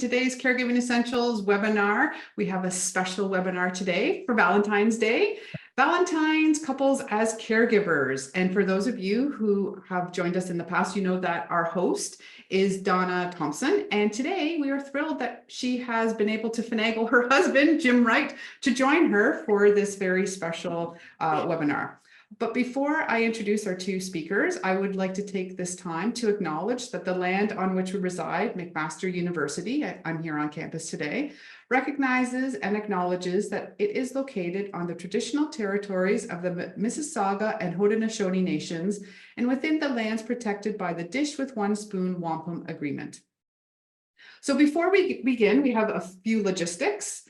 today's Caregiving Essentials webinar. We have a special webinar today for Valentine's Day. Valentines, couples as caregivers. And for those of you who have joined us in the past, you know that our host is Donna Thomson. And today we are thrilled that she has been able to finagle her husband, Jim Wright, to join her for this very special webinar. But before I introduce our two speakers, I would like to take this time to acknowledge that the land on which we reside, McMaster University, I'm here on campus today, recognizes and acknowledges that it is located on the traditional territories of the Mississauga and Haudenosaunee nations and within the lands protected by the Dish with One Spoon Wampum Agreement. So before we begin, we have a few logistics.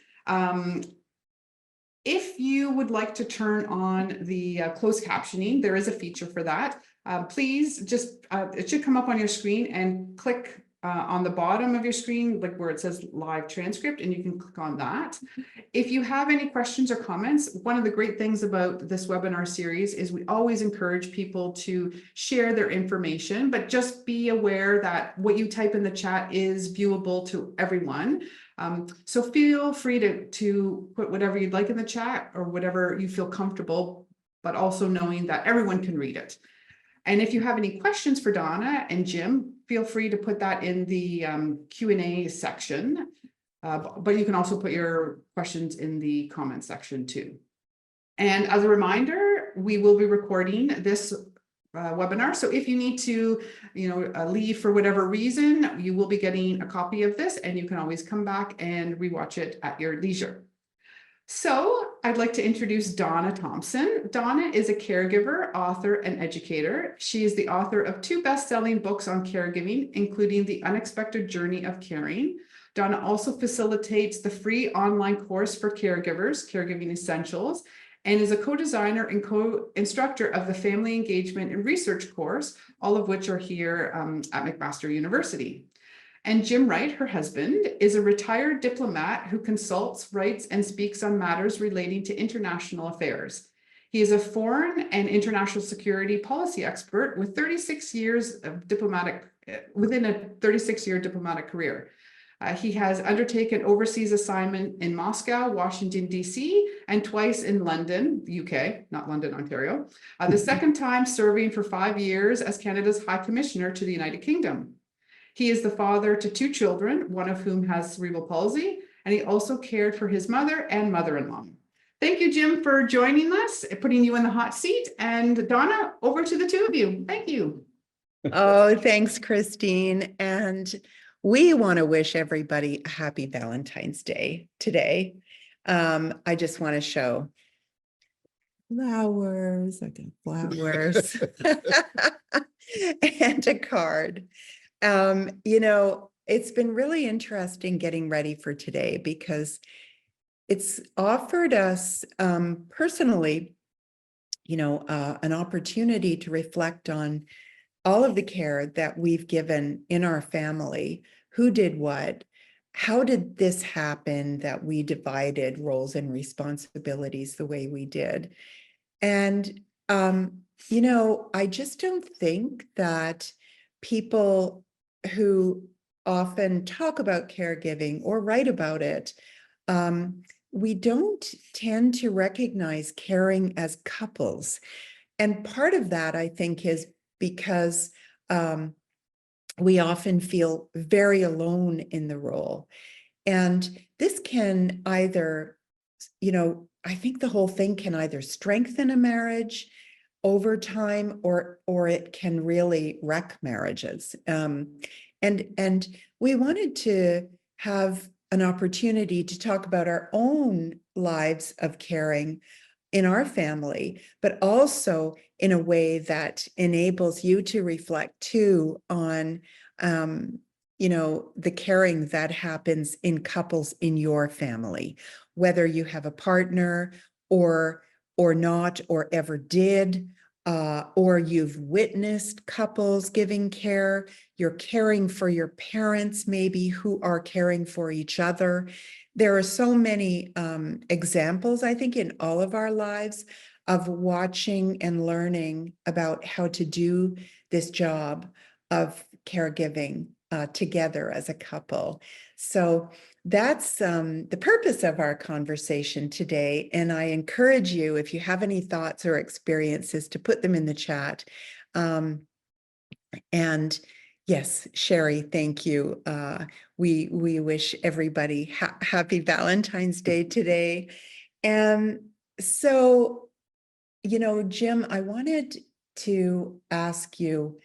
If you would like to turn on the closed captioning, there is a feature for that. Please just, it should come up on your screen and click on the bottom of your screen, like where it says live transcript, and you can click on that. If you have any questions or comments, one of the great things about this webinar series is we always encourage people to share their information, but just be aware that what you type in the chat is viewable to everyone. So feel free to put whatever you'd like in the chat or whatever you feel comfortable, but also knowing that everyone can read it. And if you have any questions for Donna and Jim, feel free to put that in the Q&A section, but you can also put your questions in the comment section too. And as a reminder, we will be recording this webinar. So if you need to, leave for whatever reason, you will be getting a copy of this and you can always come back and rewatch it at your leisure. So I'd like to introduce Donna Thomson. Donna is a caregiver, author, and educator. She is the author of 2 best-selling books on caregiving, including The Unexpected Journey of Caring. Donna also facilitates the free online course for caregivers, Caregiving Essentials, and is a co-designer and co-instructor of the Family Engagement and Research course, all of which are here at McMaster University. And Jim Wright, her husband, is a retired diplomat who consults, writes, and speaks on matters relating to international affairs. He is a foreign and international security policy expert with 36 years of within a 36-year diplomatic career. He has undertaken overseas assignment in Moscow, Washington, D.C., and twice in London, UK, not London, Ontario, the second time serving for 5 years as Canada's High Commissioner to the United Kingdom. He is the father to 2 children, one of whom has cerebral palsy, and he also cared for his mother and mother-in-law. Thank you, Jim, for joining us, putting you in the hot seat. And Donna, over to the two of you. Thank you. Oh, thanks, Christine. And we want to wish everybody a happy Valentine's Day today. I just want to show flowers. I got flowers and a card. It's been really interesting getting ready for today because it's offered us personally, an opportunity to reflect on all of the care that we've given in our family, who did what, how did this happen that we divided roles and responsibilities the way we did. And, I just don't think that people who often talk about caregiving or write about it, we don't tend to recognize caring as couples. And part of that, I think, is because we often feel very alone in the role. And this can either, I think the whole thing can either strengthen a marriage over time, or it can really wreck marriages. And we wanted to have an opportunity to talk about our own lives of caring in our family, but also in a way that enables you to reflect too on, the caring that happens in couples in your family, whether you have a partner or not, or ever did, or you've witnessed couples giving care, you're caring for your parents maybe who are caring for each other. There are so many examples, I think, in all of our lives of watching and learning about how to do this job of caregiving together as a couple. So that's the purpose of our conversation today. And I encourage you, if you have any thoughts or experiences, to put them in the chat. And yes, Sherry, thank you. We wish everybody happy Valentine's Day today. And so, Jim, I wanted to ask you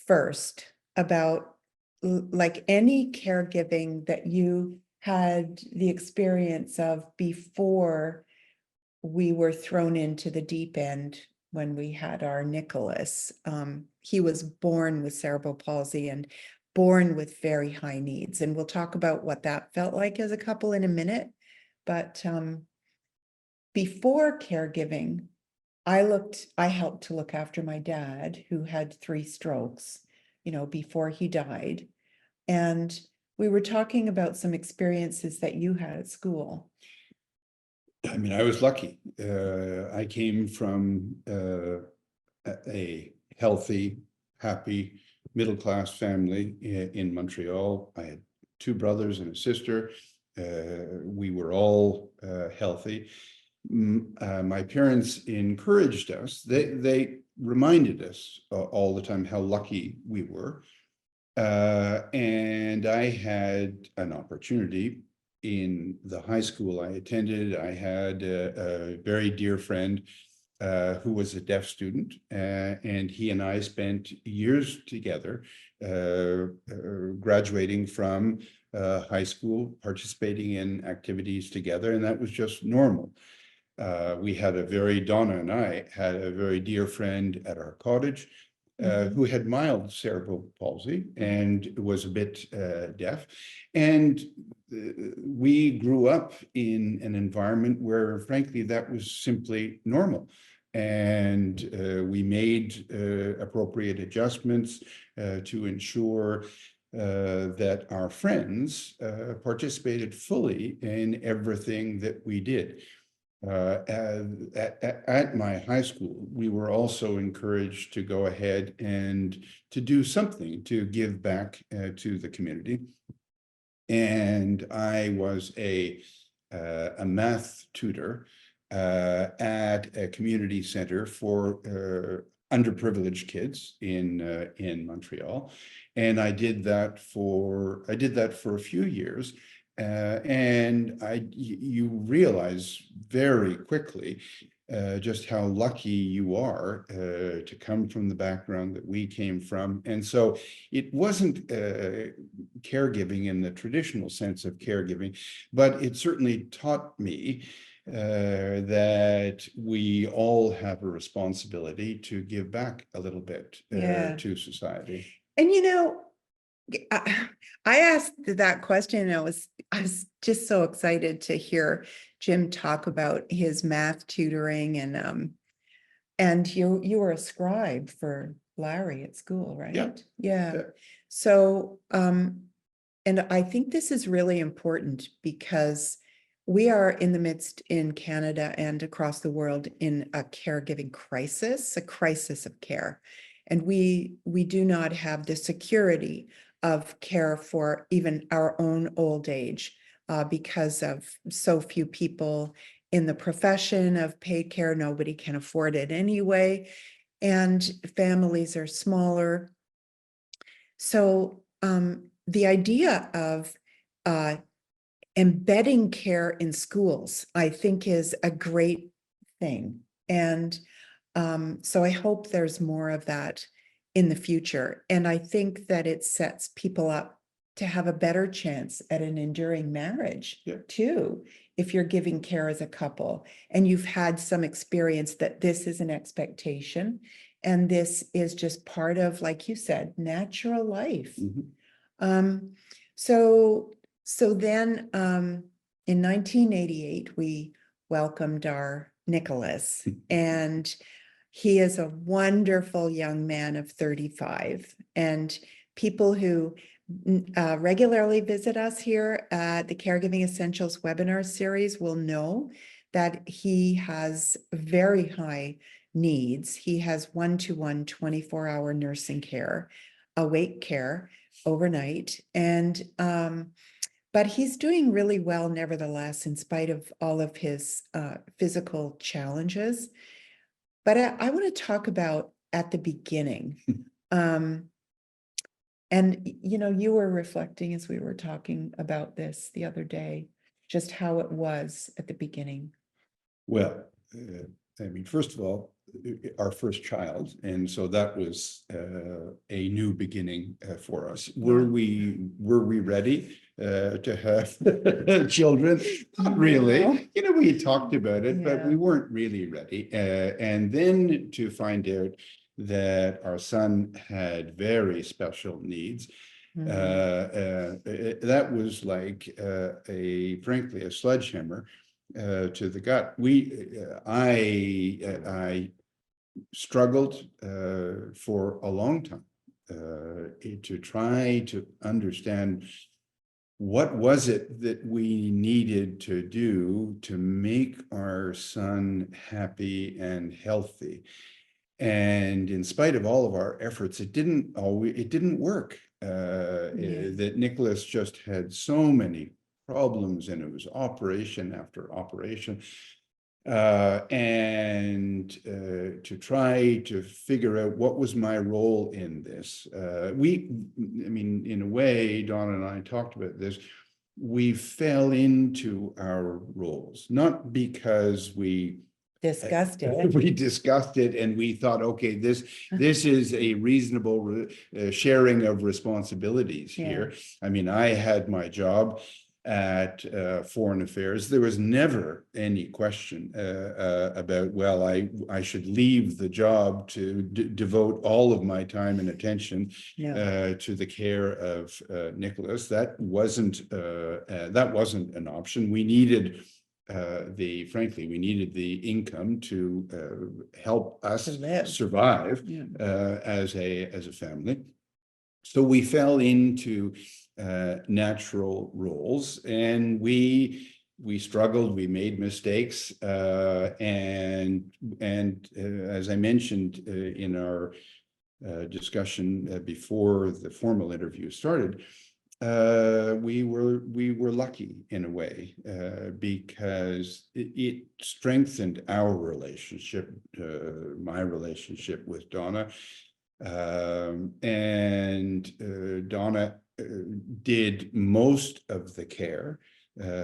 first about like any caregiving that you had the experience of before we were thrown into the deep end when we had our Nicholas. He was born with cerebral palsy and born with very high needs. And we'll talk about what that felt like as a couple in a minute. But before caregiving, I helped to look after my dad, who had 3 strokes, before he died. And we were talking about some experiences that you had at school. I mean, I was lucky. I came from a healthy, happy, middle-class family in Montreal. I had 2 brothers and a sister. We were all healthy. My parents encouraged us. They reminded us all the time how lucky we were. And I had an opportunity in the high school I attended. I had a very dear friend who was a deaf student, and he and I spent years together, graduating from high school, participating in activities together, and that was just normal. Donna and I had a very dear friend at our cottage who had mild cerebral palsy and was a bit deaf. And we grew up in an environment where, frankly, that was simply normal. And we made appropriate adjustments to ensure that our friends participated fully in everything that we did. At my high school, we were also encouraged to go ahead and to do something to give back to the community. And I was a math tutor at a community center for underprivileged kids in Montreal, and I did that for a few years. And you realize very quickly just how lucky you are to come from the background that we came from. And so it wasn't caregiving in the traditional sense of caregiving, but it certainly taught me that we all have a responsibility to give back a little bit to society. And I asked that question, and I was just so excited to hear Jim talk about his math tutoring, and you were a scribe for Larry at school, right? Yeah. So and I think this is really important because we are in the midst in Canada and across the world in a caregiving crisis, a crisis of care. And we do not have the security of care for even our own old age because of so few people in the profession of paid care. Nobody can afford it anyway, and families are smaller. So the idea of embedding care in schools, I think, is a great thing. And so I hope there's more of that in the future. And I think that it sets people up to have a better chance at an enduring marriage too, if you're giving care as a couple and you've had some experience that this is an expectation and this is just part of, like you said, natural life. So then in 1988, we welcomed our Nicholas, and he is a wonderful young man of 35. And people who regularly visit us here at the Caregiving Essentials Webinar Series will know that he has very high needs. He has one-to-one 24-hour nursing care, awake care, overnight. And but he's doing really well nevertheless, in spite of all of his physical challenges. But I want to talk about at the beginning. And, you were reflecting as we were talking about this the other day, just how it was at the beginning. Well, I mean, first of all, our first child, and so that was a new beginning for us. Were we ready to have children? Not really. No. We talked about it, but we Yeah. weren't really ready. And then to find out that our son had very special needs. Mhm. That was like frankly, a sledgehammer to the gut. I struggled for a long time to try to understand what was it that we needed to do to make our son happy and healthy. And in spite of all of our efforts, it didn't work. That Nicholas just had so many problems, and it was operation after operation. And to try to figure out what was my role in this. I mean, in a way, Donna and I talked about this. We fell into our roles, not because we Discussed it. we discussed it and we thought, okay, this is a reasonable sharing of responsibilities here. I mean, I had my job at Foreign Affairs. There was never any question about, well, I should leave the job to devote all of my time and attention to the care of Nicholas. That wasn't an option. We needed frankly, we needed the income to help us survive as a family. So we fell into natural roles, and we struggled. We made mistakes, and as I mentioned in our discussion before the formal interview started, we were lucky in a way because it strengthened our relationship, my relationship with Donna, and Donna did most of the care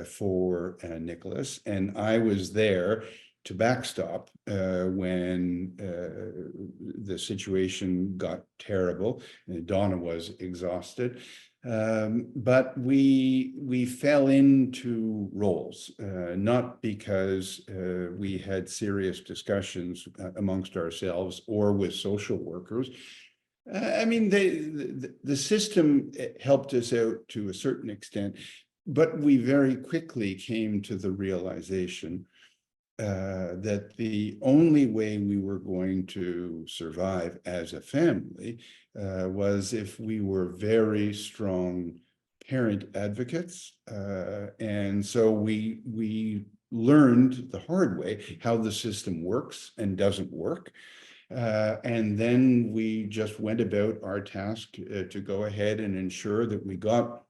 for Nicholas, and I was there to backstop when the situation got terrible and Donna was exhausted. But we fell into roles, not because we had serious discussions amongst ourselves or with social workers. I mean, the system helped us out to a certain extent, but we very quickly came to the realization that the only way we were going to survive as a family was if we were very strong parent advocates. And so we learned the hard way how the system works and doesn't work. And then we just went about our task to go ahead and ensure that we got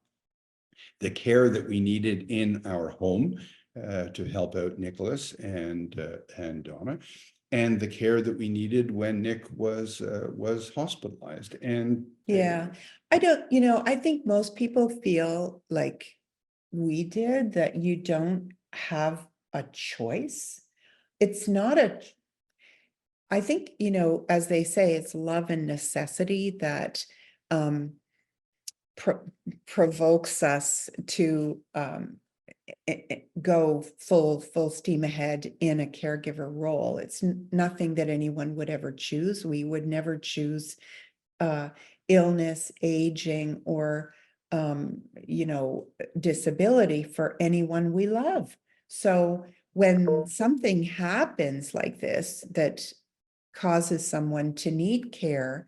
the care that we needed in our home to help out Nicholas and Donna, and the care that we needed when Nick was hospitalized. And I think most people feel like we did, that you don't have a choice. It's not I think, as they say, it's love and necessity that provokes us to go full steam ahead in a caregiver role. It's nothing that anyone would ever choose. We would never choose illness, aging, or disability for anyone we love. So when something happens like this that causes someone to need care,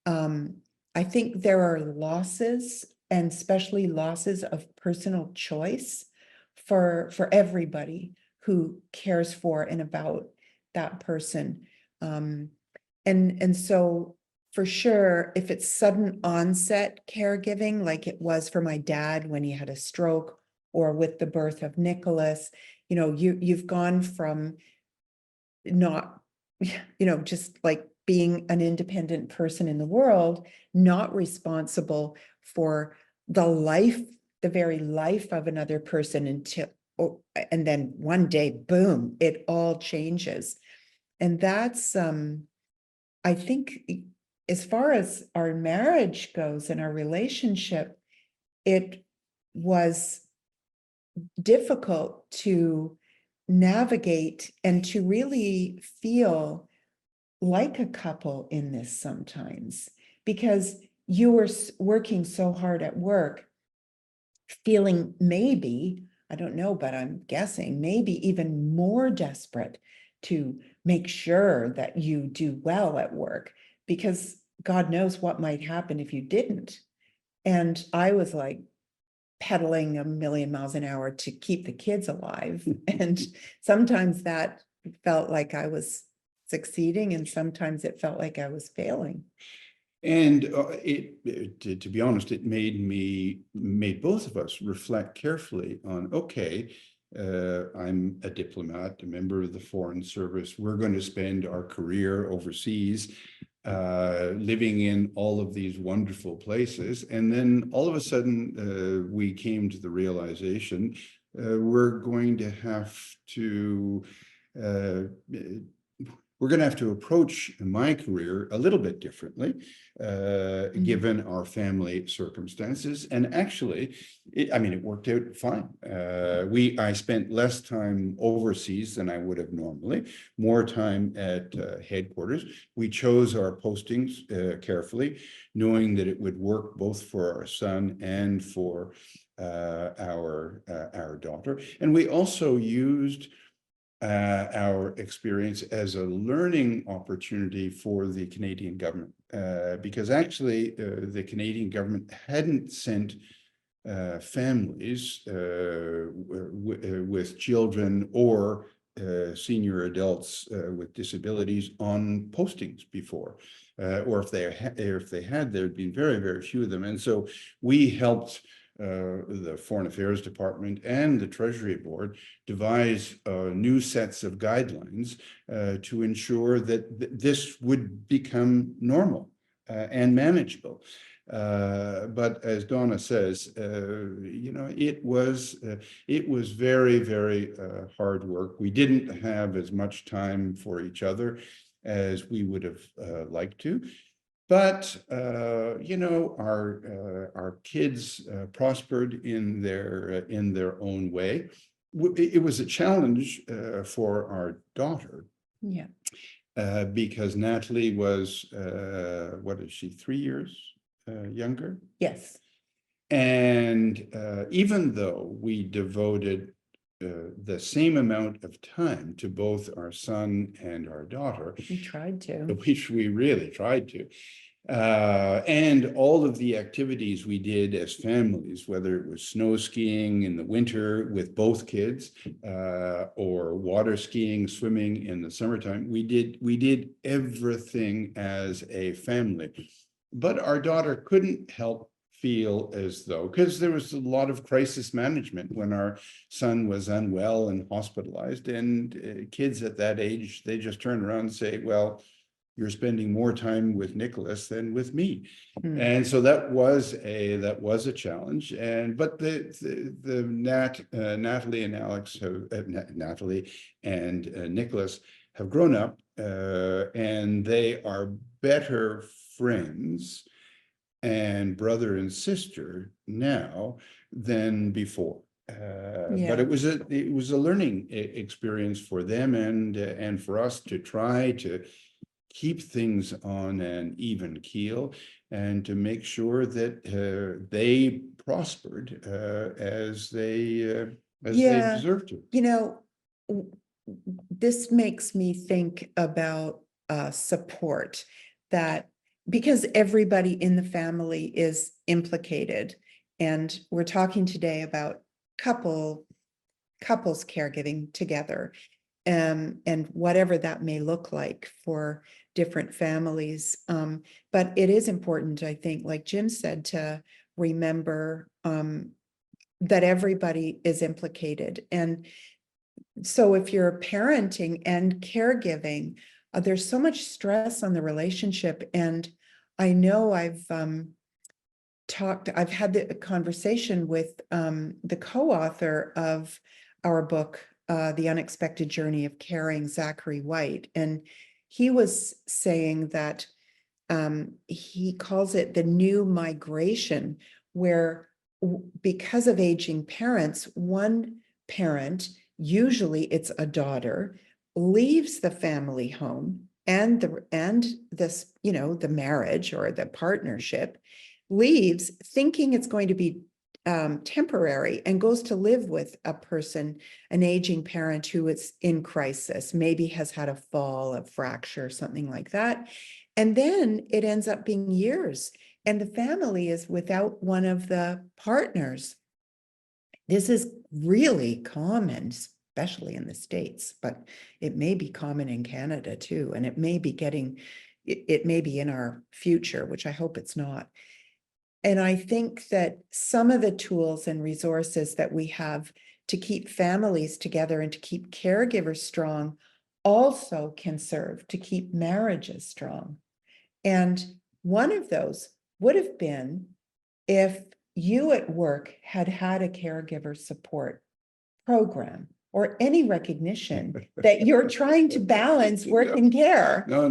I think there are losses, and especially losses of personal choice for everybody who cares for and about that person. And so for sure, if it's sudden onset caregiving, like it was for my dad when he had a stroke, or with the birth of Nicholas, you've gone from not, just like being an independent person in the world, not responsible for the very life of another person and then one day, boom, it all changes. And that's, I think, as far as our marriage goes and our relationship, it was difficult to navigate and to really feel like a couple in this sometimes, because you were working so hard at work, feeling maybe, I don't know, but I'm guessing maybe even more desperate to make sure that you do well at work, because God knows what might happen if you didn't. And I was like pedaling a million miles an hour to keep the kids alive. And sometimes that felt like I was succeeding, and sometimes it felt like I was failing. And to be honest, it made both of us reflect carefully on, okay, I'm a diplomat, a member of the Foreign Service. We're going to spend our career overseas, living in all of these wonderful places. And then all of a sudden, we came to the realization we're going to have to approach my career a little bit differently, given our family circumstances. And actually, it worked out fine. I spent less time overseas than I would have normally, more time at headquarters. We chose our postings carefully, knowing that it would work both for our son and for our daughter. And we also used our experience as a learning opportunity for the Canadian government, because actually the Canadian government hadn't sent families with children or senior adults with disabilities on postings before, or if they had, there'd been very, very few of them. And so we helped the Foreign Affairs Department and the Treasury Board devise new sets of guidelines to ensure that this would become normal and manageable. But as Donna says, it was very, very hard work. We didn't have as much time for each other as we would have liked to. But our kids prospered in their own way. It was a challenge for our daughter. Yeah. Because Natalie was what is she, 3 years younger? Yes. And even though we devoted the same amount of time to both our son and our daughter, We tried to. which we really tried to, and all of the activities we did as families, whether it was snow skiing in the winter with both kids, or water skiing, swimming in the summertime, we did everything as a family. But our daughter couldn't help feel as though, because there was a lot of crisis management when our son was unwell and hospitalized, and kids at that age, they just turn around and say, well, you're spending more time with Nicholas than with me. And so that was a challenge. But Natalie and Alex have Natalie and Nicholas have grown up, and they are better friends and brother and sister now than before. But it was a learning experience for them and for us to try to keep things on an even keel and to make sure that they prospered as they deserve to. This makes me think about support, that because everybody in the family is implicated, and we're talking today about couples caregiving together. and whatever that may look like for different families. But it is important, I think, like Jim said, to remember that everybody is implicated. And so if you're parenting and caregiving, there's so much stress on the relationship. And I know I've had the conversation with the co-author of our book, The Unexpected Journey of Caring, Zachary Wright. And he was saying that he calls it the new migration, where because of aging parents, one parent, usually it's a daughter, leaves the family home and this, the marriage or the partnership, leaves thinking it's going to be temporary, and goes to live with a person, an aging parent who is in crisis, maybe has had a fall, a fracture, something like that. And then it ends up being years, and the family is without one of the partners. This is really common, especially in the States, but it may be common in Canada too. And it may be it may be in our future, which I hope it's not. And I think that some of the tools and resources that we have to keep families together and to keep caregivers strong also can serve to keep marriages strong. And one of those would have been if you at work had had a caregiver support program or any recognition that you're trying to balance work and care. No.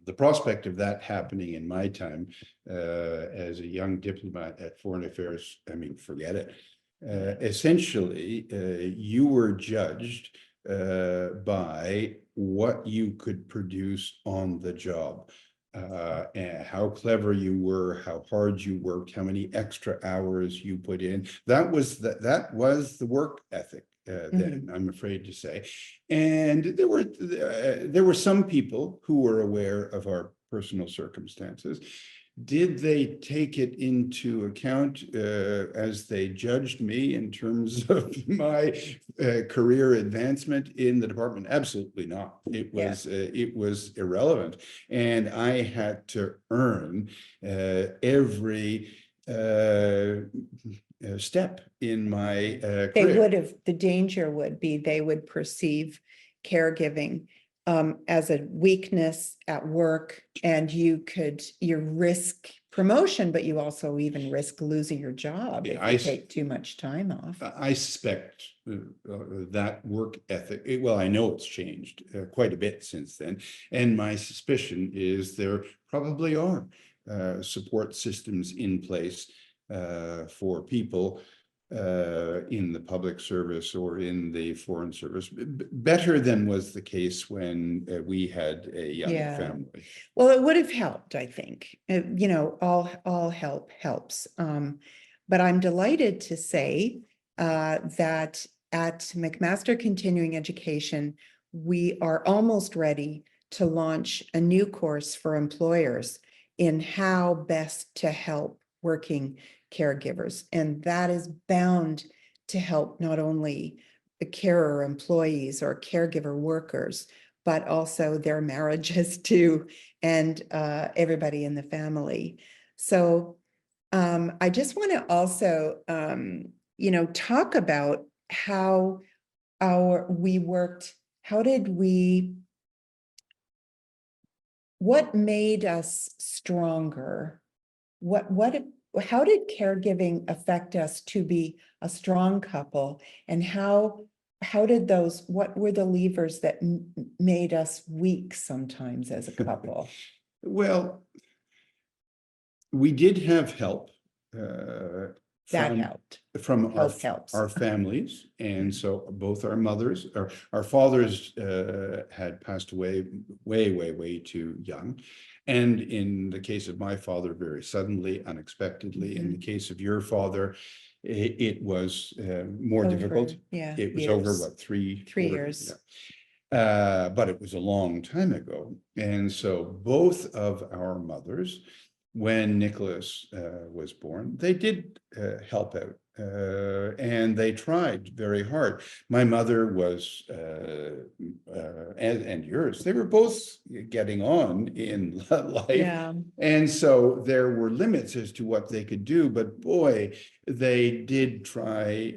The prospect of that happening in my time as a young diplomat at Foreign Affairs, I mean, forget it. Essentially, you were judged by what you could produce on the job. And how clever you were, how hard you worked, how many extra hours you put in. That was the work ethic then, I'm afraid to say. And there were some people who were aware of our personal circumstances. Did they take it into account as they judged me in terms of my career advancement in the department? Absolutely not. It was irrelevant, and I had to earn every step in my career. The danger would be they would perceive caregiving as a weakness at work, and you risk promotion, but you also even risk losing your job if you take too much time off. I suspect that work ethic, I know it's changed quite a bit since then. And my suspicion is there probably are support systems in place for people in the public service or in the foreign service, better than was the case when we had a young family. Well, it would have helped, I think. All help helps. But I'm delighted to say that at McMaster Continuing Education, we are almost ready to launch a new course for employers in how best to help working caregivers. And that is bound to help not only the carer employees or caregiver workers, but also their marriages too, and everybody in the family. So I just want to also, talk about how we worked. What made us stronger? How did caregiving affect us to be a strong couple? And what were the levers that made us weak sometimes as a couple? Well, we did have help. That helped. From our families. And so both our mothers, our fathers had passed away way too young. And in the case of my father, very suddenly, unexpectedly. In the case of your father, it was more difficult. It was over what, three years. Yeah. But it was a long time ago. And so both of our mothers, when Nicholas was born, they did help out and they tried very hard. My mother was, and yours, they were both getting on in life. Yeah. And so there were limits as to what they could do, but boy, they did try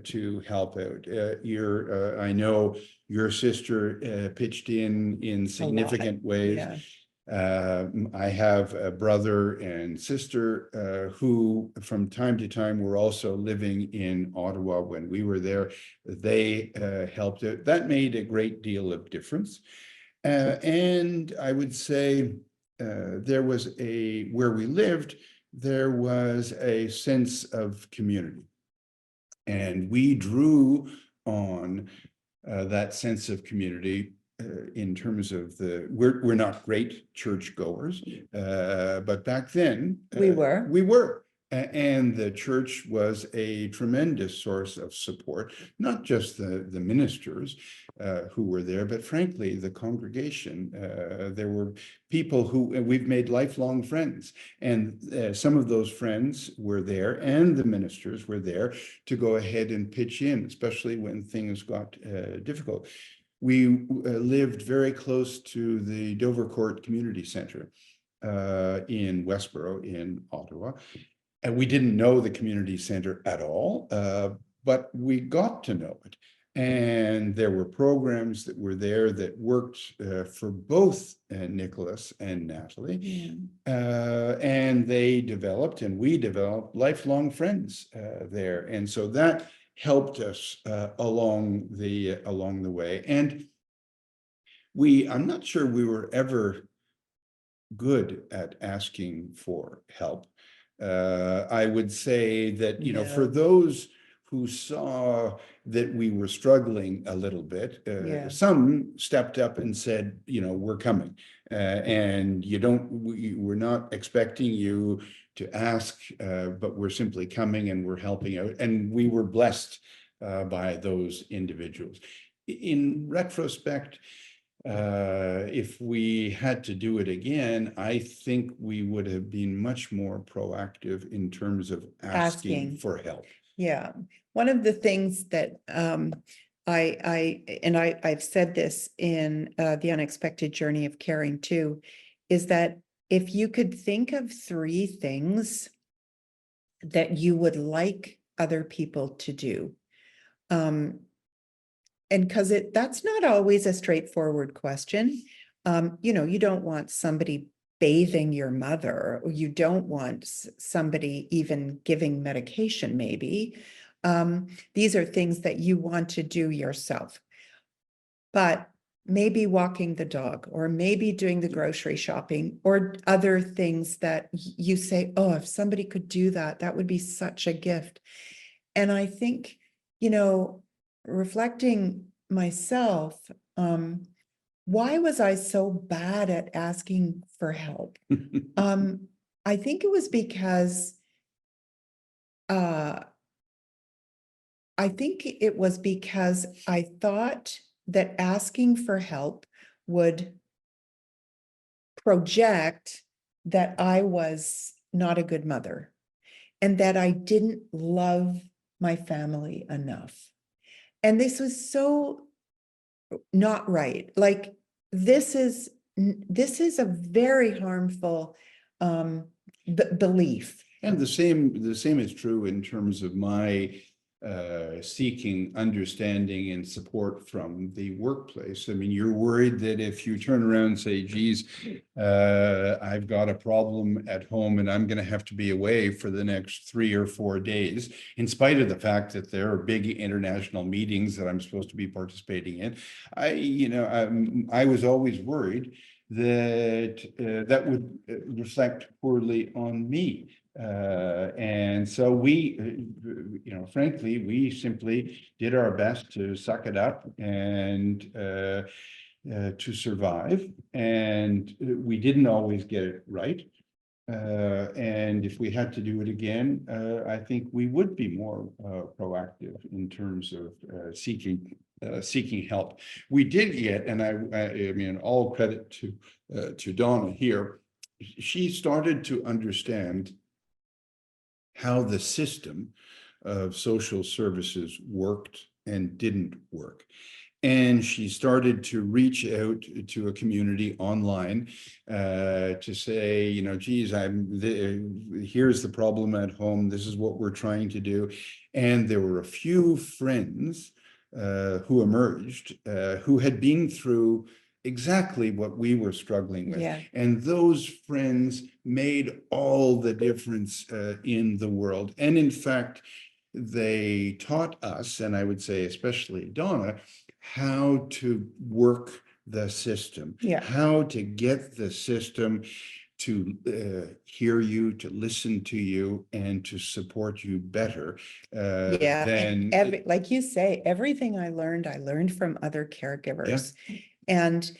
to help out. I know your sister pitched in significant ways. Yeah. I have a brother and sister who from time to time were also living in Ottawa when we were there. They helped out. That made a great deal of difference. And I would say there was where we lived, there was a sense of community. And we drew on that sense of community in terms of we're not great churchgoers, but back then We were. And the church was a tremendous source of support, not just the ministers who were there, but frankly, the congregation. There were people who we've made lifelong friends, and some of those friends were there, and the ministers were there to go ahead and pitch in, especially when things got difficult. We lived very close to the Dovercourt Community Centre in Westboro in Ottawa. And we didn't know the community center at all, but we got to know it. And there were programs that were there that worked for both Nicholas and Natalie. Yeah. And they developed, and we developed lifelong friends there. And so that helped us along the way. And I'm not sure we were ever good at asking for help. I would say that, for those who saw that we were struggling a little bit, some stepped up and said, we're coming, and we're not expecting you to ask, but we're simply coming and we're helping out. And we were blessed by those individuals. In retrospect, if we had to do it again, I think we would have been much more proactive in terms of asking for help. Yeah. One of the things that I've said this in The Unexpected Journey of Caring too, is that if you could think of 3 things that you would like other people to do, and because that's not always a straightforward question. You don't want somebody bathing your mother, or you don't want somebody even giving medication, maybe. These are things that you want to do yourself. But maybe walking the dog, or maybe doing the grocery shopping, or other things that you say, oh, if somebody could do that, that would be such a gift. And I think, reflecting myself, why was I so bad at asking for help? I think it was because I thought that asking for help would project that I was not a good mother, and that I didn't love my family enough. And this was so not right. Like, this is a very harmful belief. And the same is true in terms of my seeking understanding and support from the workplace. I mean, you're worried that if you turn around and say, geez, I've got a problem at home and I'm going to have to be away for the next 3 or 4 days, in spite of the fact that there are big international meetings that I'm supposed to be participating in. I was always worried that that would reflect poorly on me. And so we, frankly, we simply did our best to suck it up and to survive. And we didn't always get it right. And if we had to do it again, I think we would be more proactive in terms of seeking help. We did get, and I mean, all credit to Donna here. She started to understand how the system of social services worked and didn't work. And she started to reach out to a community online to say, you know, geez, here's the problem at home. This is what we're trying to do. And there were a few friends who emerged who had been through exactly what we were struggling with. Yeah. And those friends made all the difference in the world. And in fact, they taught us, and I would say especially Donna, how to work the system, Yeah. how to get the system to hear you, to listen to you, and to support you better Yeah, than and like you say, everything I learned from other caregivers. And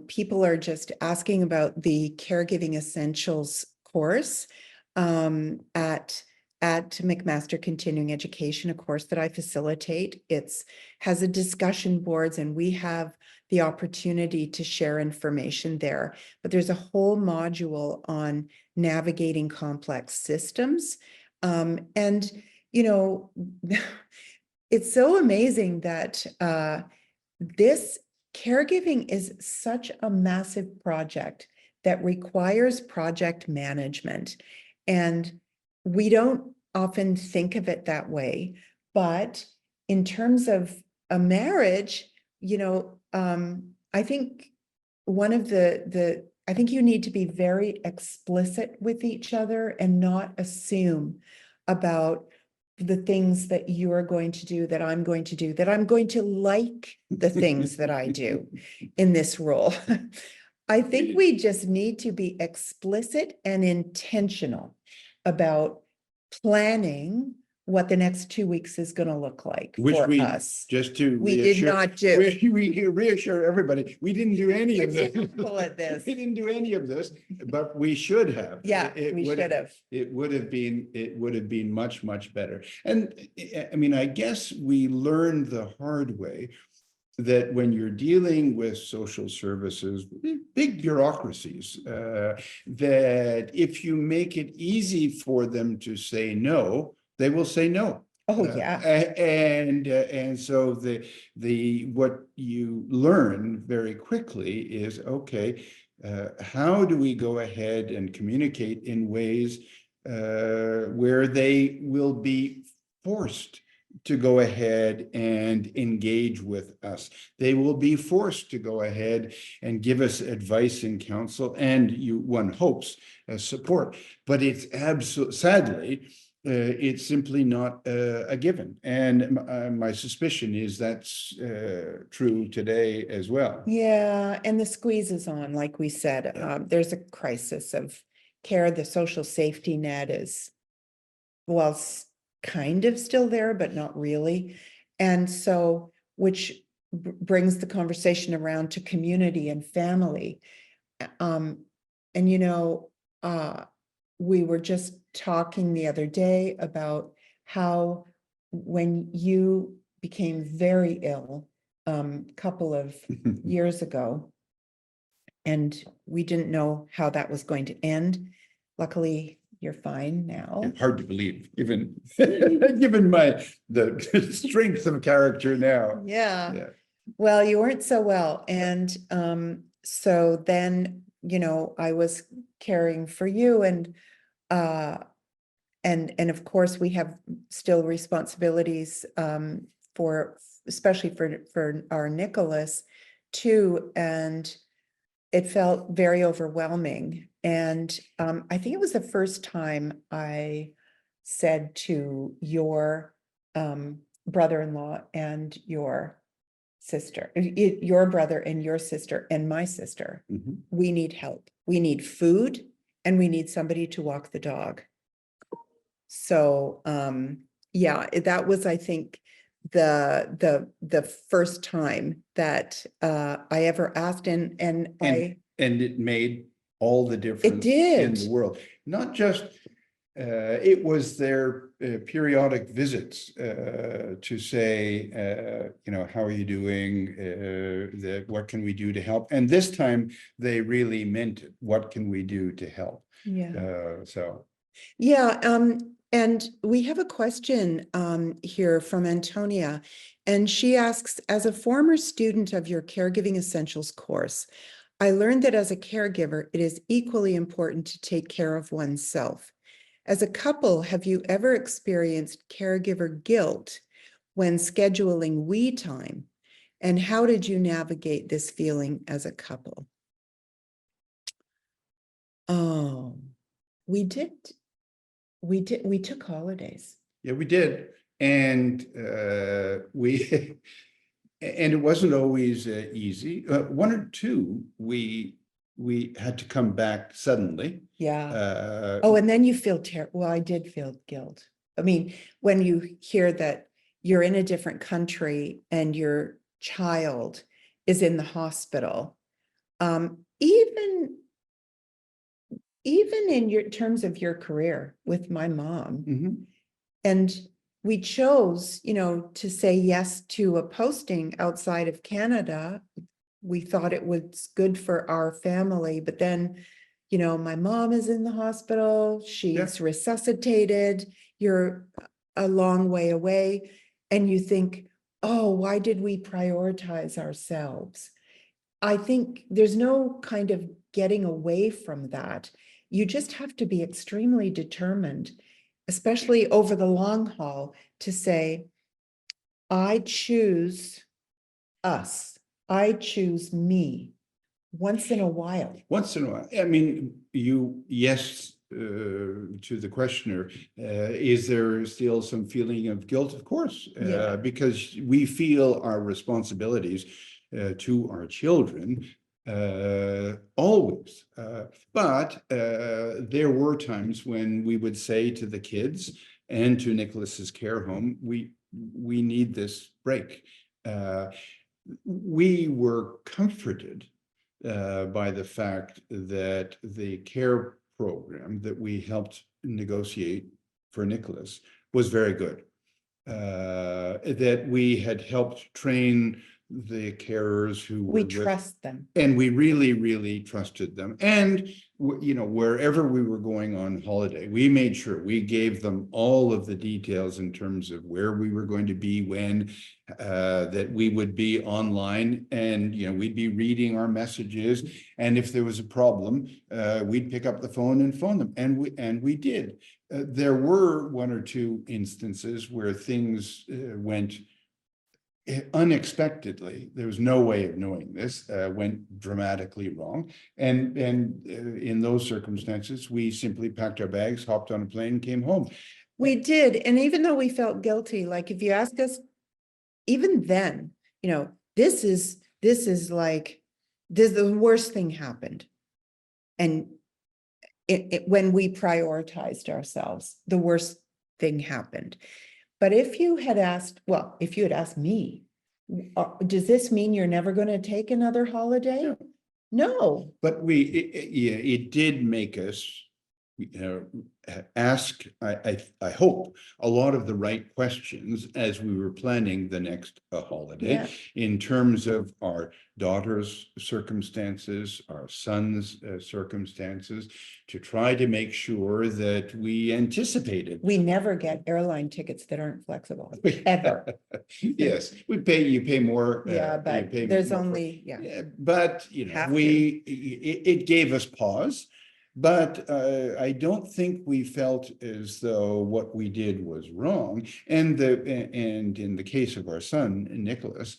people are just asking about the Caregiving Essentials course at McMaster Continuing Education, a course that I facilitate. It's has a discussion boards, and we have the opportunity to share information there. But there's a whole module on navigating complex systems. And, you know, it's so amazing that this caregiving is such a massive project that requires project management. And we don't often think of it that way. But in terms of a marriage, you know, I think one of I think you need to be very explicit with each other and not assume about the things that you are going to do, that I'm going to do, that I'm going to like the things that I do in this role. I think we just need to be explicit and intentional about planning what the next 2 weeks is going to look like which for we us. just to We did not do. we reassure everybody, we didn't do any of this. Terrible at this. We didn't do any of this, but we should have. Yeah, we should have. It would have been much better. And I mean, I guess we learned the hard way that when you're dealing with social services, big bureaucracies, that if you make it easy for them to say no, they will say no. Oh, yeah. And so what you learn very quickly is, okay, how do we go ahead and communicate in ways where they will be forced to go ahead and engage with us. They will be forced to go ahead and give us advice and counsel, and one hopes support. But it's sadly, it's simply not a given. And my suspicion is that's true today as well. Yeah, and the squeeze is on, like we said. There's a crisis of care. The social safety net is, well, kind of still there, but not really. And so, which brings the conversation around to community and family. And, you know, we were just talking the other day about how when you became very ill, couple of years ago, and we didn't know how that was going to end. Luckily, you're fine now. Hard to believe, given the strength of character now. Yeah. Well, you weren't so well. And so then, you know, I was caring for you, and of course we have still responsibilities for, especially for our Nicholas too. And it felt very overwhelming. And I think it was the first time I said to your brother-in-law and your sister, your brother and your sister and my sister, we need help. We need food, and we need somebody to walk the dog. So yeah, that was, I think, the first time that I ever asked, and it made all the difference. It did. In the world. Not just it was their periodic visits to say, you know, how are you doing? What can we do to help? And this time they really meant it. What can we do to help? Yeah. So. Yeah. And we have a question here from Antonia, and she asks, as a former student of your Caregiving Essentials course, I learned that as a caregiver, it is equally important to take care of oneself. As a couple, have you ever experienced caregiver guilt when scheduling we time? And how did you navigate this feeling as a couple? Oh, we did. We took holidays. Yeah, we did. And and it wasn't always easy. One or two, we had to come back suddenly. Yeah. Oh, and then you feel well, I did feel guilt. I mean, when you hear that you're in a different country and your child is in the hospital, even in your terms of your career with my mom. Mhm. And we chose, to say yes to a posting outside of Canada. We thought it was good for our family, but then, my mom is in the hospital, she's resuscitated, you're a long way away, and you think, oh, why did we prioritize ourselves? I think there's no kind of getting away from that. You just have to be extremely determined, especially over the long haul, to say, I choose us. I choose me once in a while. Once in a while. I mean, yes, to the questioner, is there still some feeling of guilt? Of course, Yeah. because we feel our responsibilities to our children always. But there were times when we would say to the kids and to Nicholas's care home, we need this break. We were comforted by the fact that the care program that we helped negotiate for Nicholas was very good. That we had helped train the carers who We were trust them. and we really, really trusted them. And, wherever we were going on holiday, we made sure we gave them all of the details in terms of where we were going to be, when, that we would be online and, we'd be reading our messages. And if there was a problem, we'd pick up the phone and phone them. And we did. There were one or two instances where things went unexpectedly. There was no way of knowing this, went dramatically wrong. And in those circumstances, we simply packed our bags, hopped on a plane, came home. We did. And even though we felt guilty, like if you ask us, even then, this is the worst thing happened. And when we prioritized ourselves, the worst thing happened. But if you had asked me, does this mean you're never going to take another holiday? No. But it did make us ask, I hope, a lot of the right questions as we were planning the next holiday, in terms of our daughter's circumstances, our son's circumstances, to try to make sure that we anticipated. We never get airline tickets that aren't flexible, ever. Yes, you pay more. But there's only, but it gave us pause. But I don't think we felt as though what we did was wrong. And in the case of our son, Nicholas,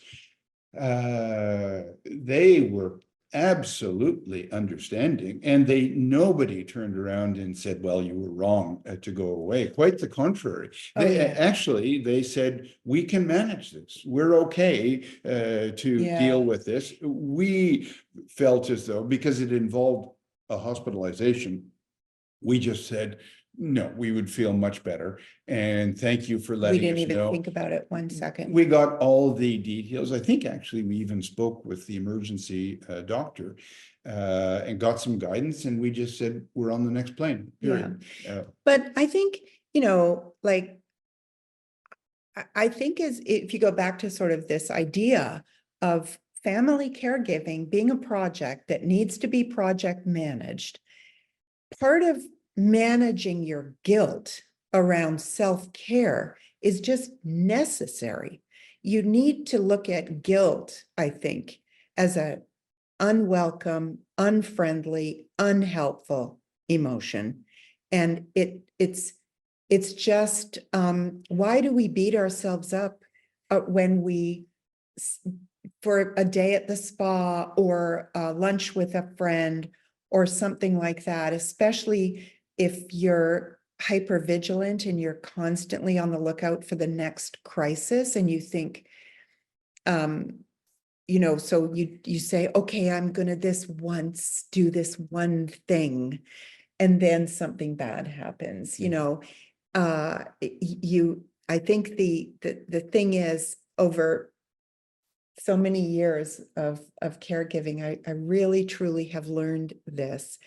they were absolutely understanding, and nobody turned around and said, well, you were wrong to go away. Quite the contrary. They said, we can manage this. We're okay to deal with this. We felt as though, because it involved a hospitalization, we just said, no, we would feel much better. And thank you for letting us know. We didn't even think about it 1 second. We got all the details. I think actually we even spoke with the emergency doctor and got some guidance, and we just said, we're on the next plane. Period. But I think, I think if you go back to sort of this idea of family caregiving being a project that needs to be project managed, part of managing your guilt around self-care is just necessary. You need to look at guilt, I think, as a unwelcome, unfriendly, unhelpful emotion. And it's just, why do we beat ourselves up when we, for a day at the spa or lunch with a friend or something like that, especially if you're hypervigilant and you're constantly on the lookout for the next crisis and you think, you know, so you say, okay, I'm gonna do this one thing, and then something bad happens, you know. I think the thing is, over so many years of caregiving, I really truly have learned this,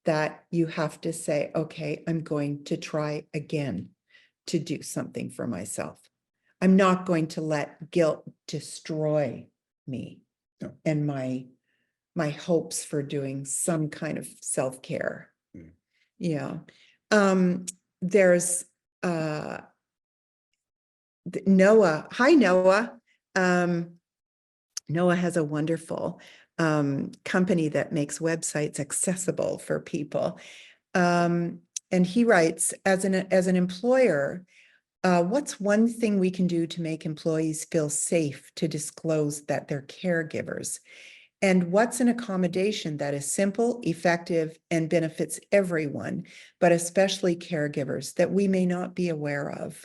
that you have to say, okay, I'm going to try again to do something for myself. I'm not going to let guilt destroy me and my hopes for doing some kind of self-care. Yeah. There's Noah. Hi, Noah. Noah has a wonderful company that makes websites accessible for people. And he writes, as an employer, what's one thing we can do to make employees feel safe to disclose that they're caregivers? And what's an accommodation that is simple, effective, and benefits everyone, but especially caregivers, that we may not be aware of?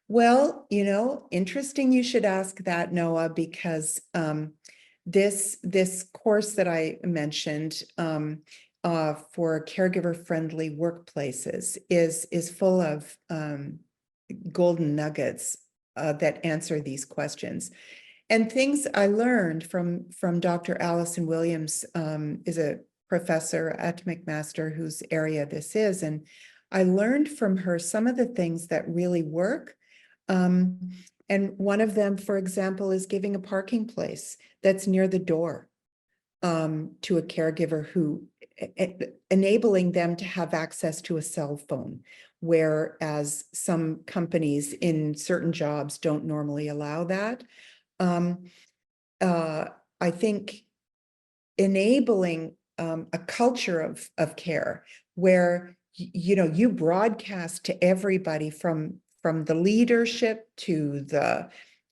Well, you know, interesting you should ask that, Noah, because this course that I mentioned for caregiver-friendly workplaces is full of golden nuggets that answer these questions. And things I learned from Dr. Allison Williams, is a professor at McMaster whose area this is. And I learned from her some of the things that really work. And one of them, for example, is giving a parking place that's near the door to a caregiver, who enabling them to have access to a cell phone, whereas some companies in certain jobs don't normally allow that. I think enabling a culture of care where, you know, you broadcast to everybody from the leadership to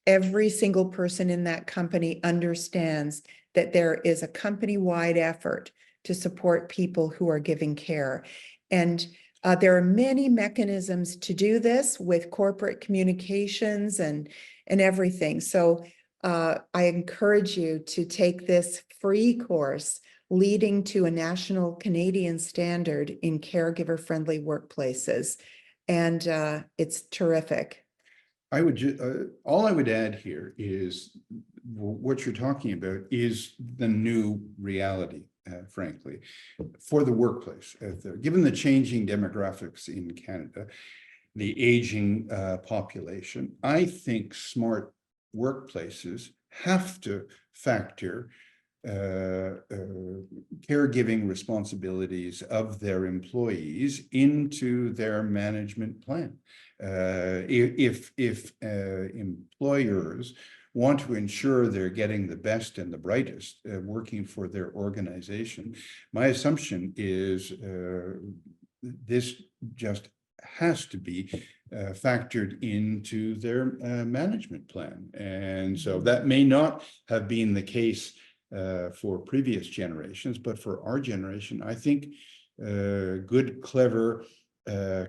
every single person in that company understands that there is a company-wide effort to support people who are giving care. And there are many mechanisms to do this with corporate communications and everything. So I encourage you to take this free course, Leading to a National Canadian Standard in Caregiver-Friendly Workplaces. And it's terrific. All I would add here is what you're talking about is the new reality, frankly, for the workplace. Given the changing demographics in Canada, the aging population, I think smart workplaces have to factor caregiving responsibilities of their employees into their management plan. If employers want to ensure they're getting the best and the brightest working for their organization, my assumption is this just has to be factored into their management plan. And so that may not have been the case for previous generations, but for our generation, I think good, clever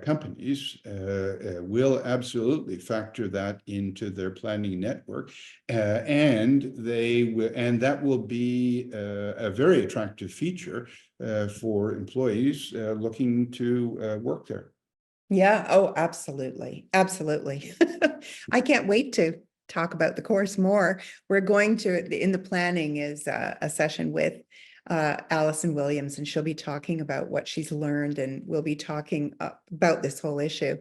companies will absolutely factor that into their planning network, and that will be a very attractive feature for employees looking to work there. Yeah. Oh, absolutely. Absolutely. I can't wait to talk about the course more. We're going to, in the planning is a session with Allison Williams, and she'll be talking about what she's learned, and we'll be talking about this whole issue.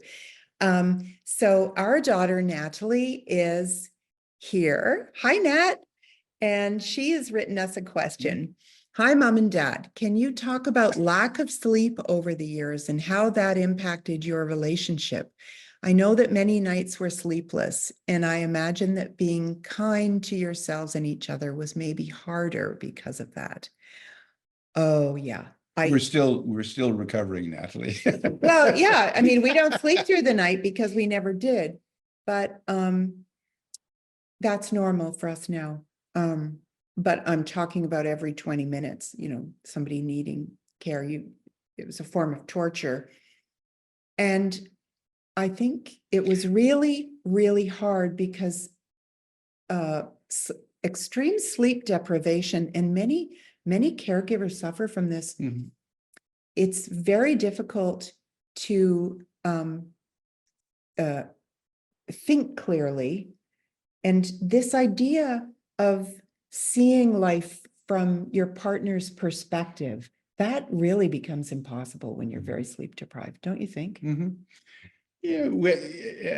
So our daughter, Natalie, is here. Hi, Nat. And she has written us a question. Hi, Mom and Dad. Can you talk about lack of sleep over the years and how that impacted your relationship? I know that many nights were sleepless, and I imagine that being kind to yourselves and each other was maybe harder because of that. Oh, yeah. We're still recovering, Natalie. Well, yeah, I mean, we don't sleep through the night because we never did, but that's normal for us now. But I'm talking about every 20 minutes, somebody needing care. It was a form of torture. And I think it was really, really hard because extreme sleep deprivation, and many caregivers suffer from this. Mhm. It's very difficult to think clearly. And this idea of seeing life from your partner's perspective, that really becomes impossible when you're very sleep deprived, don't you think? Mhm. Yeah,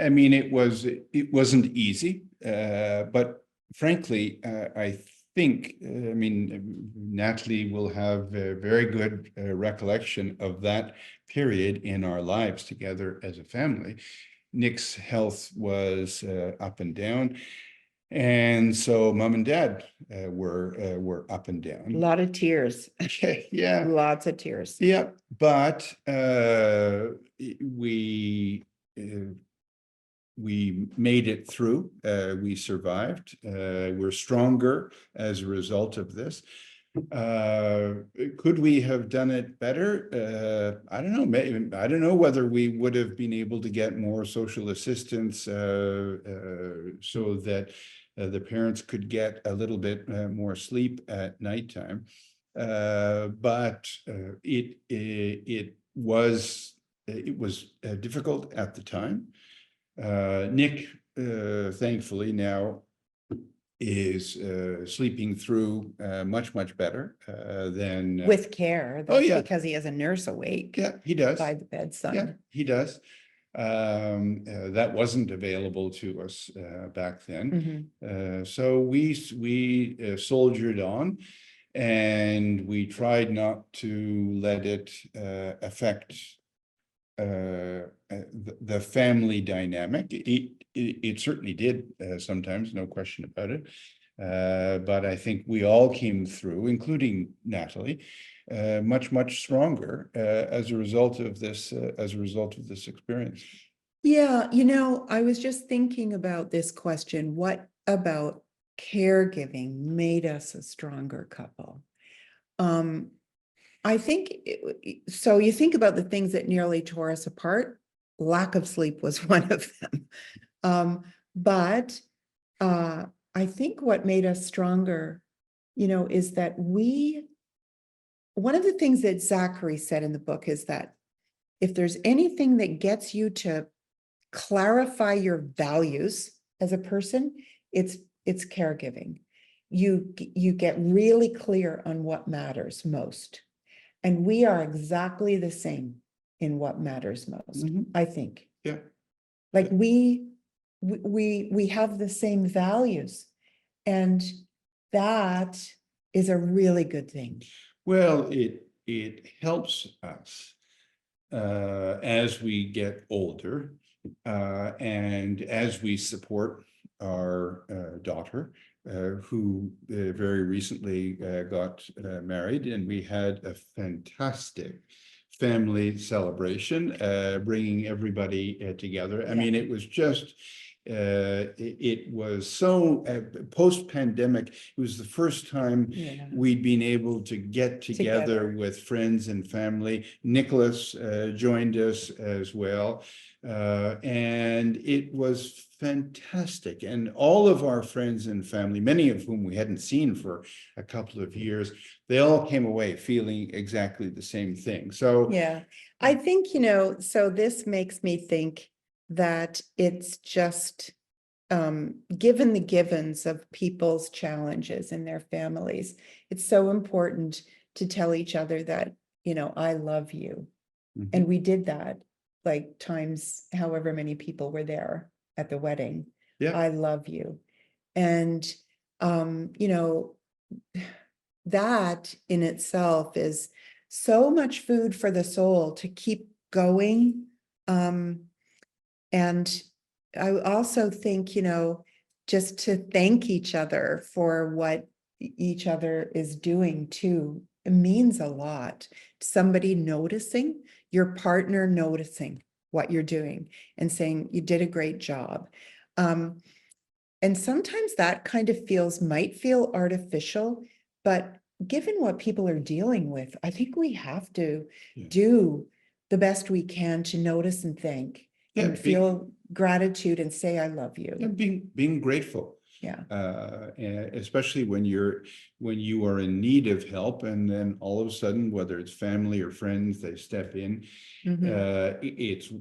I mean, it wasn't easy, but frankly, I think, I mean, Natalie will have a very good recollection of that period in our lives together as a family. Nick's health was up and down, and so Mom and Dad were up and A down. lot of tears, Yeah. lots of tears. Yeah, but we made it through. We survived. We're stronger as a result of this. Could we have done it better? I don't know. Maybe, I don't know whether we would have been able to get more social assistance so that the parents could get a little bit more sleep at nighttime. But it was difficult at the time. Nick, thankfully now is sleeping through much better than With care, Oh, that's yeah. because he has a nurse awake Yeah, he does. by the bedside. Yeah, he does. That wasn't available to us back then. So we soldiered on, and we tried not to let it affect the family dynamic. It certainly did sometimes, no question about it. But I think we all came through, including Natalie, much stronger as a result of this experience. Yeah, I was just thinking about this question. What about caregiving made us a stronger couple? I think, so you think about the things that nearly tore us apart, lack of sleep was one of them. But I think what made us stronger, is that one of the things that Zachary said in the book is that if there's anything that gets you to clarify your values as a person, it's caregiving. You get really clear on what matters most. And we are exactly the same in what matters most, I think. Yeah. Like we have the same values, and that is a really good thing. Well, it helps us as we get older and as we support our daughter, who very recently got married, and we had a fantastic family celebration, bringing everybody together. I mean, it was just, it was so post-pandemic, it was the first time we'd been able to get together with friends and family. Nicholas joined us as well. And it was fantastic. And all of our friends and family, many of whom we hadn't seen for a couple of years, they all came away feeling exactly the same thing. So yeah, I think, so this makes me think that it's just given the givens of people's challenges in their families, it's so important to tell each other that, I love you. And we did that like times however many people were there at the wedding. Yeah. I love you. And that in itself is so much food for the soul to keep going. And I also think, just to thank each other for what each other is doing too, it means a lot. Somebody noticing, your partner noticing what you're doing and saying, you did a great job. And sometimes that kind of might feel artificial, but given what people are dealing with, I think we have to do the best we can to notice and thank and feel gratitude and say, I love you. And being grateful. Yeah. Especially when you are in need of help, and then all of a sudden, whether it's family or friends, they step in. It's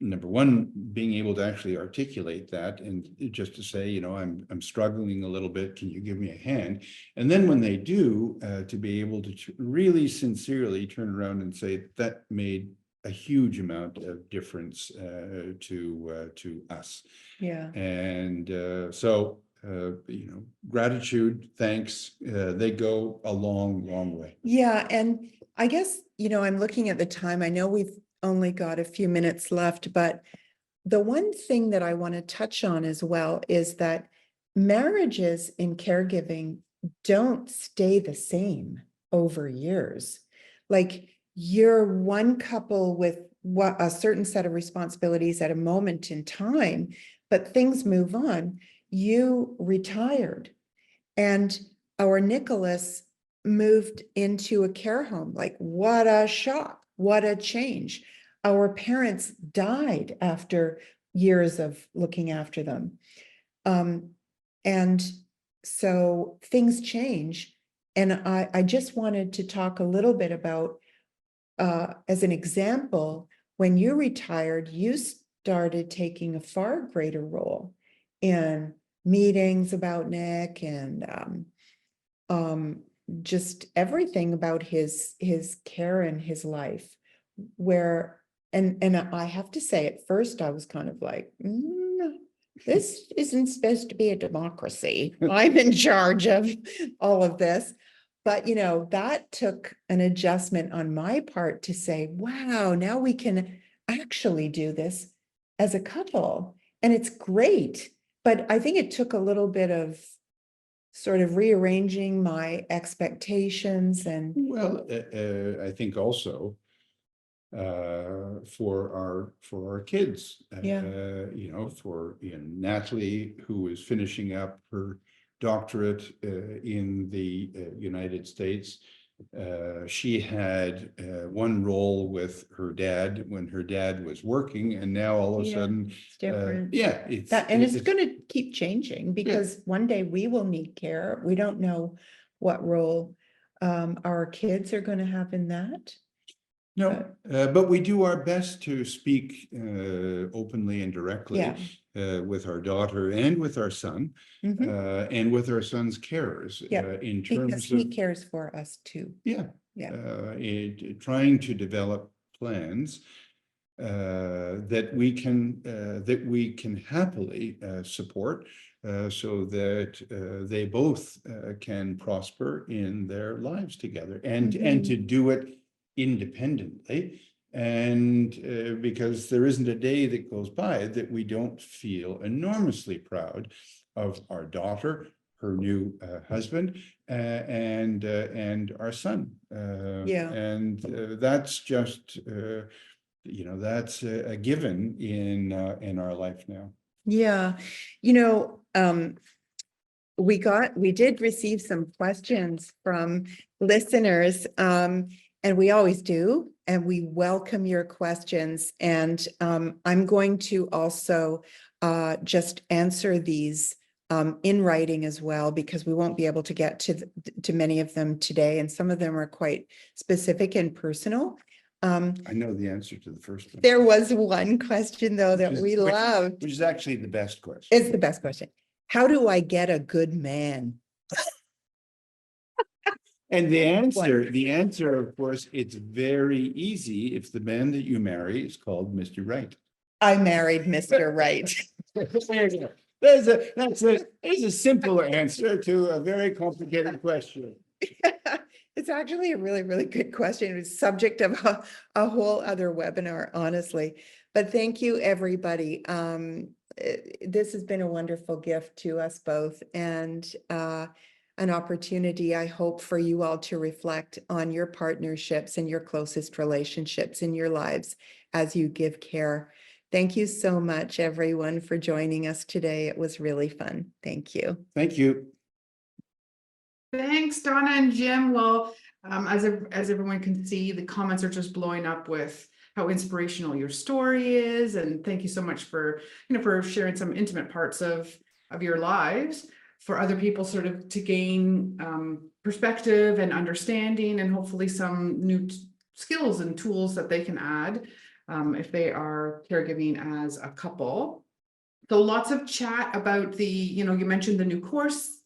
number one, being able to actually articulate that, and just to say, I'm struggling a little bit. Can you give me a hand? And then when they do, to be able to really sincerely turn around and say that made a huge amount of difference to us. Yeah. And so. Gratitude, thanks, they go a long way. Yeah. And I guess, I'm looking at the time. I know we've only got a few minutes left, but the one thing that I want to touch on as well is that marriages in caregiving don't stay the same over years. Like, you're one couple with a certain set of responsibilities at a moment in time, but things move on. You retired, and our Nicholas moved into a care home. Like, what a shock, what a change. Our parents died after years of looking after them. And so things change. And I just wanted to talk a little bit about, as an example, when you retired, you started taking a far greater role in meetings about Nick and just everything about his care and his life, where and I have to say, at first I was kind of like, this isn't supposed to be a democracy. I'm in charge of all of this. But that took an adjustment on my part to say, wow, now we can actually do this as a couple, and it's great. But I think it took a little bit of sort of rearranging my expectations. And well, I think also for our kids, for Natalie, who is finishing up her doctorate in the United States. She had one role with her dad when her dad was working, and now all of a sudden, it's different. It's going to keep changing, because one day we will need care. We don't know what role our kids are going to have in that. No, but we do our best to speak openly and directly with our daughter and with our son, and with our son's carers, in terms because he cares for us too. Trying to develop plans that we can happily support, so that they both can prosper in their lives together, and to do it independently, and because there isn't a day that goes by that we don't feel enormously proud of our daughter, her new husband, and our son. And that's just that's a given in our life now. We did receive some questions from listeners, and we always do, and we welcome your questions. And I'm going to also just answer these in writing as well, because we won't be able to get to many of them today, and some of them are quite specific and personal. I know the answer to the first one. There was one question though that we loved, which is actually the best question. It's the best question. How do I get a good man? And the answer, of course, it's very easy if the man that you marry is called Mr. Wright. I married Mr. Wright. There's a simple answer to a very complicated question. It's actually a really, really good question. It's subject of a whole other webinar, honestly. But thank you, everybody. This has been a wonderful gift to us both, and an opportunity, I hope, for you all to reflect on your partnerships and your closest relationships in your lives as you give care. Thank you so much, everyone, for joining us today. It was really fun. Thank you. Thank you. Thanks, Donna and Jim. Well, as everyone can see, the comments are just blowing up with how inspirational your story is, and thank you so much for for sharing some intimate parts of your lives for other people, sort of to gain perspective and understanding, and hopefully some new skills and tools that they can add if they are caregiving as a couple. So lots of chat about the, you mentioned the new course,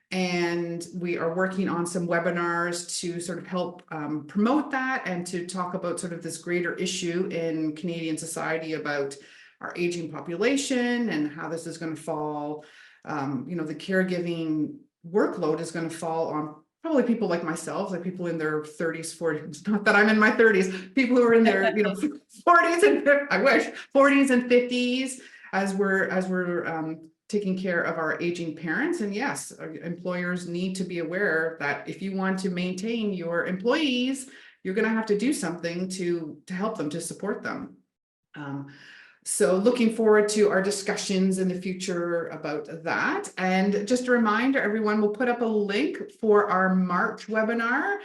and we are working on some webinars to sort of help promote that and to talk about sort of this greater issue in Canadian society about our aging population and how this is going to fall. The caregiving workload is going to fall on probably people like myself, like people in their 30s, 40s, not that I'm in my 30s, people who are in their 40s and I wish 40s and 50s, as we're taking care of our aging parents. And yes, employers need to be aware that if you want to maintain your employees, you're going to have to do something to help them, to support them. So looking forward to our discussions in the future about that. And just a reminder, everyone, we'll put up a link for our March webinar.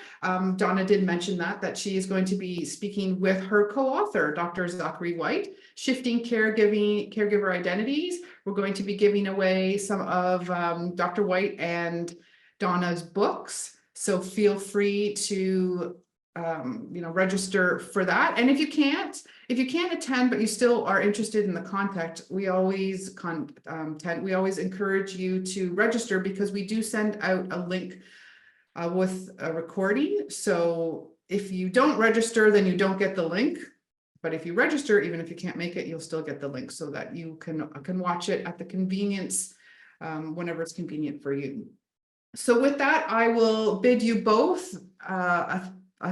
Donna did mention that she is going to be speaking with her co-author, Dr. Zachary Wright, Shifting Caregiver Identities. We're going to be giving away some of Dr. Wright and Donna's books. So feel free to register for that. And if you can't attend, but you still are interested in the content, we always encourage you to register, because we do send out a link with a recording. So if you don't register, then you don't get the link. But if you register, even if you can't make it, you'll still get the link, so that you can watch it at the convenience, whenever it's convenient for you. So with that, I will bid you both a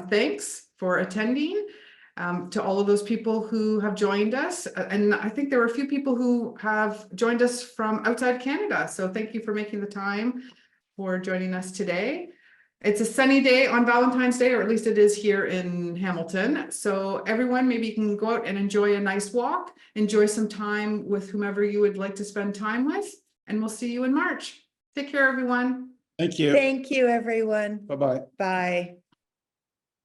thanks for attending, to all of those people who have joined us. And I think there were a few people who have joined us from outside Canada. So thank you for making the time for joining us today. It's a sunny day on Valentine's Day, or at least it is here in Hamilton. So everyone, maybe you can go out and enjoy a nice walk, enjoy some time with whomever you would like to spend time with, and we'll see you in March. Take care, everyone. Thank you. Thank you, everyone. Bye-bye. Bye.